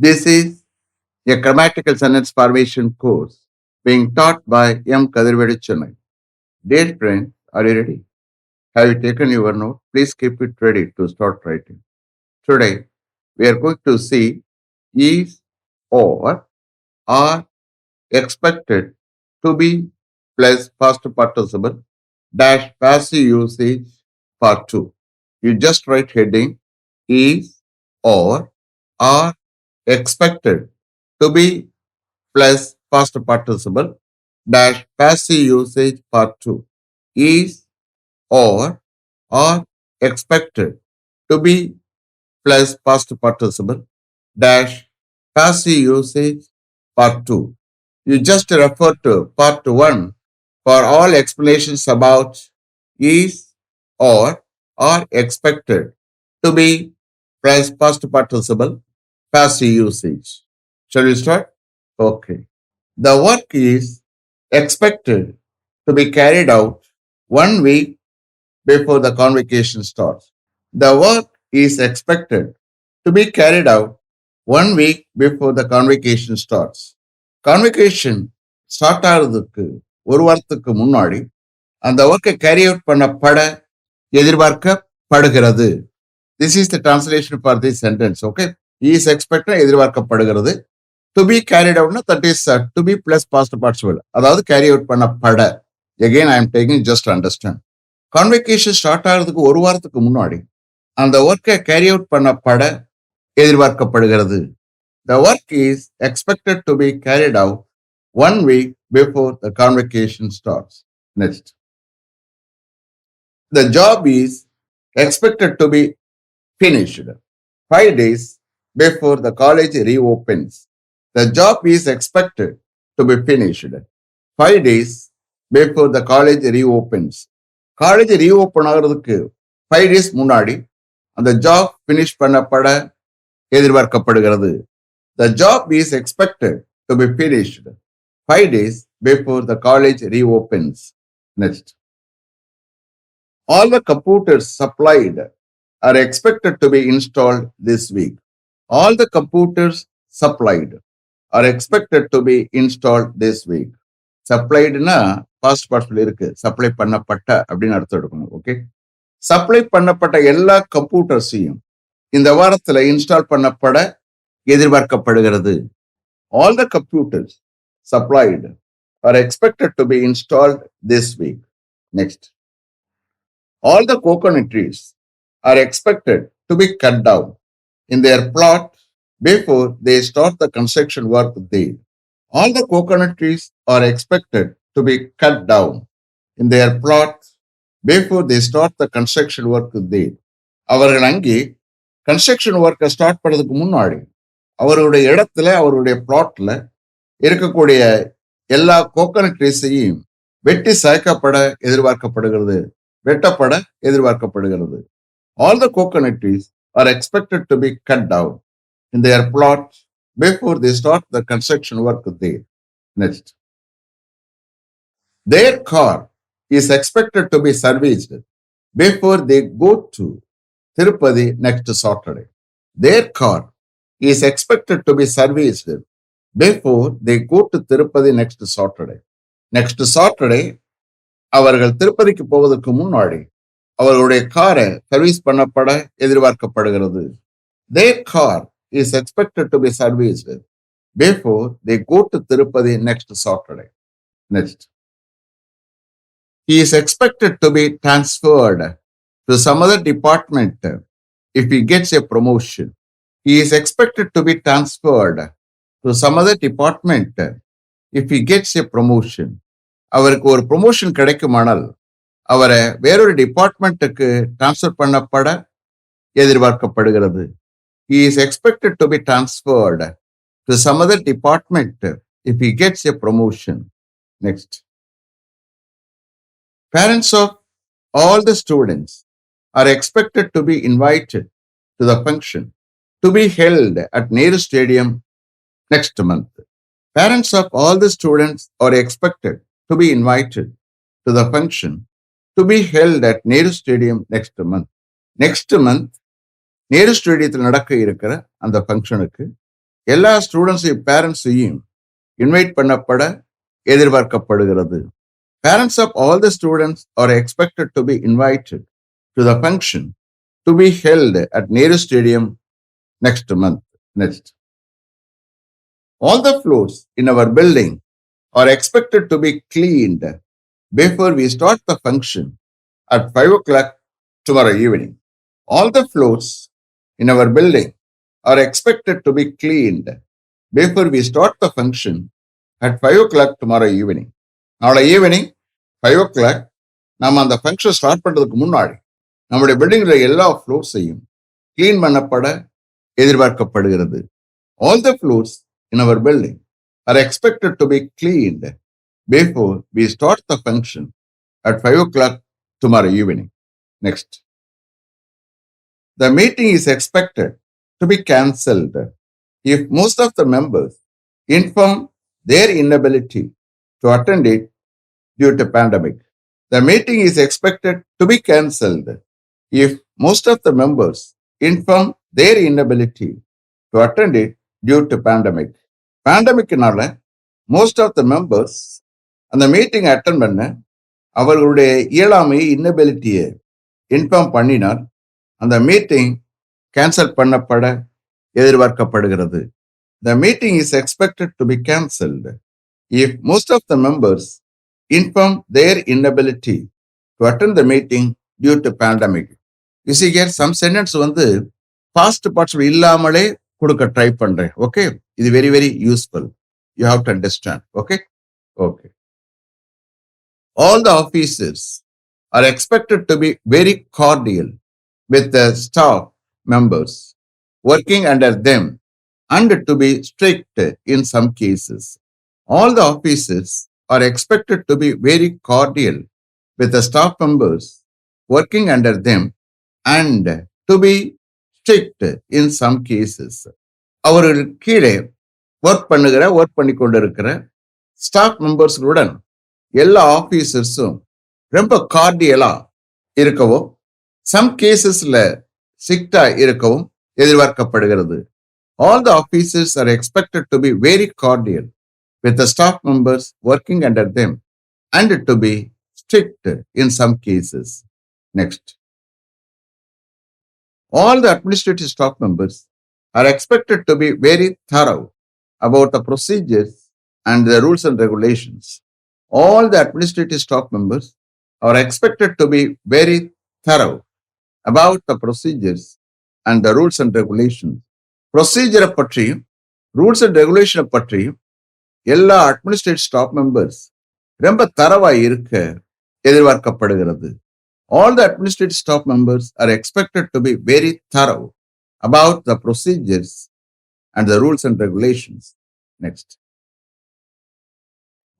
This is a grammatical sentence formation course being taught by M. Kadirvedi Chennai. Dear friends, are you ready? Have you taken your note? Please keep it ready to start writing. Today, we are going to see is or are expected to be plus past participle dash passive usage part 2. You just write heading is or are expected to be plus past participle dash passive usage part 2 is or are expected to be plus past participle dash passive usage part 2. You just refer to part 1 for all explanations about is or are expected to be plus past participle passive usage. Shall we start? Okay. The work is expected to be carried out 1 week before the convocation starts. The work is expected to be carried out 1 week before the convocation starts. Convocation start ஆகிறதுக்கு ஒரு வாரத்துக்கு முன்னாடி அந்த ஒர்க்கை carry out பண்ணப்பட எதிர்பார்க்கப்படுகிறது. This is the translation for this sentence. Okay, is expected எதிர்பார்க்கப்படுகிறது. To be carried out, that is to be plus past participle. அதாவது carry out பண்ணப்பட. Again, I am taking just to understand. Convocation start ஆகிறதுக்கு ஒரு வாரத்துக்கு முன்னாடி அந்த ஒர்க்கை carry out பண்ணப்பட எதிர்பார்க்கப்படுகிறது. The work is expected to be carried out 1 week before the convocation starts. Next. The job is expected to be finished 5 days before the college reopens. The job is expected to be finished 5 days before the college reopens. College reopen ஆகிறதுக்கு 5 days முன்னாடி அந்த job finish பண்ணப்பட எதிர்பார்க்கப்படுகிறது. The job is expected to be finished 5 days before the college reopens. Next. All the computers supplied are expected to be installed this week. All the computers supplied are expected to be installed this week. சப்ளைடுனா past participle இருக்கு, supply பண்ணப்பட்ட அப்படின்னு அர்த்தம் எடுக்கணும். Okay, supply பண்ணப்பட்ட எல்லா கம்ப்யூட்டர்ஸையும் இந்த வாரத்தில் இன்ஸ்டால் பண்ணப்பட எதிர்பார்க்கப்படுகிறது. All the computers supplied are expected to be installed this week. Next. All the coconut trees are expected to be cut down in their plot before they start the construction work there. All the coconut trees are expected to be cut down in their plot before they start the construction work there. அவர்கள் அங்கே construction ஒர்க்கை start பண்ணதுக்கு முன்னாடி அவருடைய இடத்துல அவருடைய பிளாட்ல இருக்கக்கூடிய எல்லா கோகனட் ட்ரீஸையும் வெட்டி சாய்க்கப்பட எதிர்பார்க்கப்படுகிறது, வெட்டப்பட எதிர்பார்க்கப்படுகிறது. All the coconut trees are expected to be cut down in their plot before they start the construction work there. Next. Their car is expected to be serviced before they go to Tirupati next Saturday. Their car is expected to be serviced before they go to Tirupati next Saturday. Next Saturday, அவர்கள் திருப்பதிக்கு போவதற்கு முன்னாடி அவர்களுடைய காரை service பண்ணப்பட எதிர்பார்க்கப்படுகிறது. Their car is expected to be serviced before they go to Tirupati next Saturday. Next. He is expected to be transferred to some other department if he gets a promotion. He is expected to be transferred to some other department if he gets a promotion. அவருக்கு ஒரு promotion கிடைக்குமானால் அவரை வேறொரு டிபார்ட்மெண்ட்டுக்கு transfer பண்ணப்பட எதிர்பார்க்கப்படுகிறது. He is expected to be transferred to some other department if he gets a promotion. Next. Parents of all the students are expected to be invited to the function to be held at Nehru Stadium next month. Parents of all the students are expected to be invited to the function to be held at Nehru Stadium next month. Next month, Nehru ஸ்டேடியத்தில் நடக்க இருக்கிற அந்த ஃபங்க்ஷனுக்கு எல்லா ஸ்டூடெண்ட்ஸையும் பேரண்ட்ஸையும் invite பண்ணப்பட எதிர்பார்க்கப்படுகிறது. Parents of all the students are expected to be invited to the function to be held at Nehru Stadium next month. Next. All the floors in our building are expected to be cleaned before we start the function at 5 o'clock tomorrow evening. All the floors in our building are expected to be cleaned before we start the function at 5 o'clock tomorrow evening. நாளை evening 5 o'clock நம்ம அந்த function start பண்றதுக்கு முன்னாடி நம்முடைய பில்டிங்ல எல்லா ஃப்ளோர்ஸையும் clean பண்ணப்பட எதிர்பார்க்கப்படுகிறது. All the floors in our building are expected to be cleaned before we start the function at 5 o'clock tomorrow evening. Next. The meeting is expected to be cancelled if most of the members inform their inability to attend it due to pandemic. The meeting is expected to be cancelled if most of the members inform their inability to attend it due to pandemic. Pandemicனால most of the members அந்த meeting attend பண்ண அவர்களுடைய இயலாமை இன்னபிலிட்டியை inform பண்ணினால் அந்த meeting cancel பண்ணப்பட எதிர்பார்க்கப்படுகிறது. The meeting is expected to be cancelled if most of the members inform their inability to attend the meeting due to pandemic. You see here some sentence வந்து past participle இல்லாமலே கொடுக்க try பண்றேன். Okay, இது very very useful. You have to understand. Okay. Okay. All the officers are expected to be very cordial with the staff members working under them and to be strict in some cases. All the officers are expected to be very cordial with the staff members working under them and to be strict in some cases. அவர்கள் கீழே work பண்ணி கொண்டிருக்கிற staff மெம்பர்ஸ்களுடன் எல்லா ஆபீசர்ஸும் ரொம்ப கார்டியலா இருக்கவும் some கேசஸ்ல ஸ்ட்ரிக்டா இருக்கவும் எதிர்பார்க்கப்படுகிறது. All the officers are expected to be very cordial with the staff members working under them and to be strict in some cases. Next. All the administrative staff members are expected to be very thorough about the procedures and the rules and regulations. All the administrative staff members are expected to be very thorough about the procedures and the rules and regulations. Procedure பற்றியும் rules and ரெகுலேஷனை பற்றியும் எல்லா administrative staff members ரொம்ப தரவாய் இருக்க எதிர்பார்க்கப்படுகிறது. All the administrative staff members are expected to be very thorough about the procedures and the rules and regulations. Next.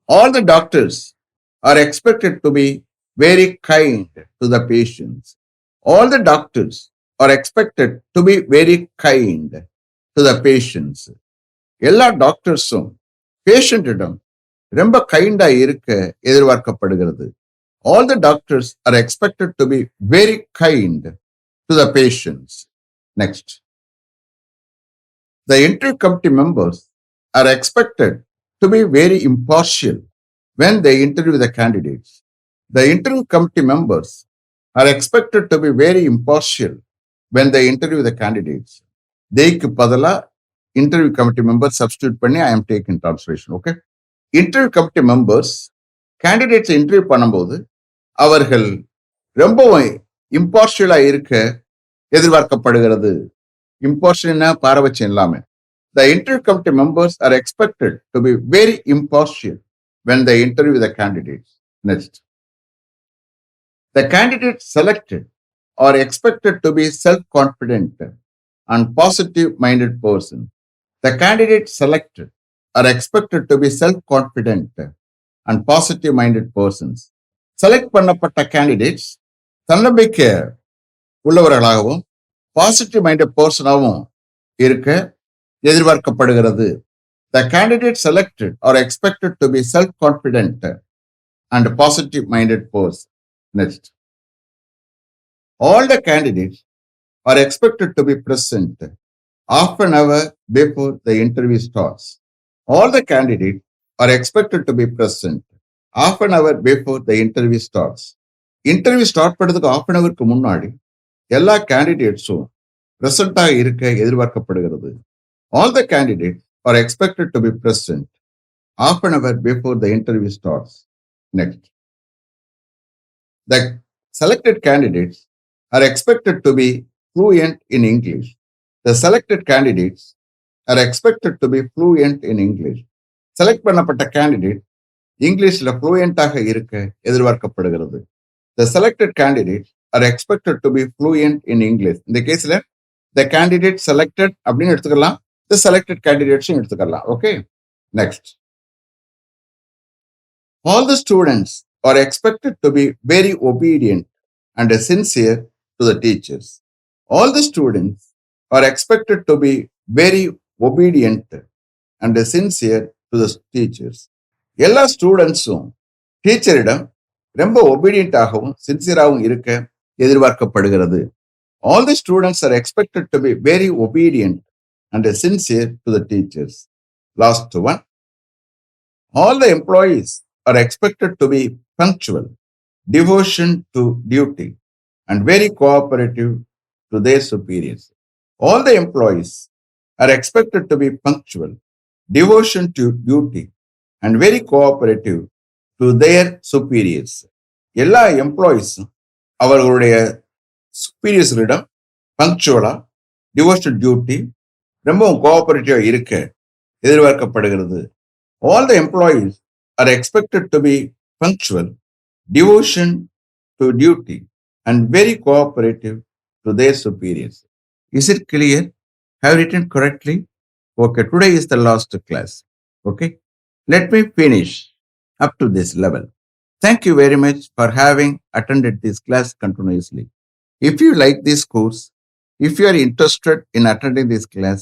All the doctors are expected to be very kind to the patients. All the doctors are expected to be very kind to the patients. எல்லா டாக்டர்ஸும் பேஷண்டிடம் ரொம்ப கைண்டா இருக்க எதிர்பார்க்கப்படுகிறது. All the doctors are expected to be very kind to the patients. Next. The interview committee members are expected to be very impartial when they interview the candidates. The interview committee members are expected to be very impartial when they interview the candidates. Theyக்கு பதிலா interview committee members substitute பண்ணி I am taking translation. Okay. Interview committee members candidates interview பண்ணும்போது அவர்கள் ரொம்பவும் இம்பார்ஷியலா இருக்க எதிர்பார்க்கப்படுகிறது. இம்பார்ஷியல்னா பாரபட்சம் இல்லாம. The interview committee members are expected to be very impartial when they interview the candidates. Next. The candidates selected are expected to be self-confident and positive-minded person. The candidates selected are expected to be self-confident and positive-minded persons. Select பண்ணப்பட்ட candidates தன்னம்பிக்கை உள்ளவர்களாகவும் positive minded பர்சனாகவும் இருக்க எதிர்பார்க்கப்படுகிறது. The candidates selected are expected to be self-confident and positive-minded person. Next. All the candidates are expected to be present half an hour before the interview starts. All the candidates are expected to be present half an hour before the interview starts. Interview start பண்ணுறதுக்கு half an hourக்கு முன்னாடி எல்லா கேண்டிடேட்ஸும் பிரசண்டாக இருக்க எதிர்பார்க்கப்படுகிறது. All the candidates are expected to be present half an hour before the interview starts. Next, the selected candidates are expected to be fluent in English. The selected candidates are expected to be fluent in English. Select பண்ணப்பட்ட candidate இங்கிலீஷ்ல ஃப்ளூயண்டாக இருக்க எதிர்பார்க்கப்படுகிறது. The selected candidates are expected to be fluent in English. இந்த கேஸ்ல the candidate selected அப்படின்னு எடுத்துக்கலாம், the selected candidates எடுத்துக்கலாம். Okay, next. All the students are expected to be very obedient and sincere to the teachers. All the students are expected to be very obedient and sincere to the teachers. எல்லா ஸ்டூடெண்ட்ஸும் டீச்சரிடம் ரொம்ப ஒபீடியண்டாகவும் சின்சியராகவும் இருக்க எதிர்பார்க்கப்படுகிறது. All the students are expected to be very obedient and sincere to the teachers. Last one. All the employees are expected to be punctual, devotion to duty, and very cooperative to their superiors. All the employees are expected to be punctual, devotion to duty, and very cooperative to their superiors. எல்லா எம்ப்ளாயிஸும் அவர்களுடைய சுப்பீரியர்ஸிடம் பங்க்சுவலா, devotion duty, ரொம்பவும் கோஆபரேட்டிவா இருக்க எதிர்பார்க்கப்படுகிறது. All the employees are expected to be punctual, devotion to duty, and very cooperative to their superiors. Is it clear? Have I written correctly? Okay, today is the last class. Okay, let me finish up to this level. Thank you very much for having attended this class continuously. If you like this course, if you are interested in attending this class,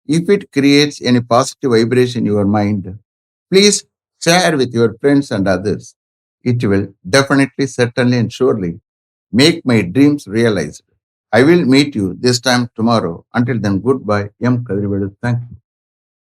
if it creates any positive vibration in your mind, please share with your friends and others. It will definitely, certainly, and surely make my dreams realized. I will meet you this time tomorrow. Until then, goodbye. M. Kadrivedu. Thank you.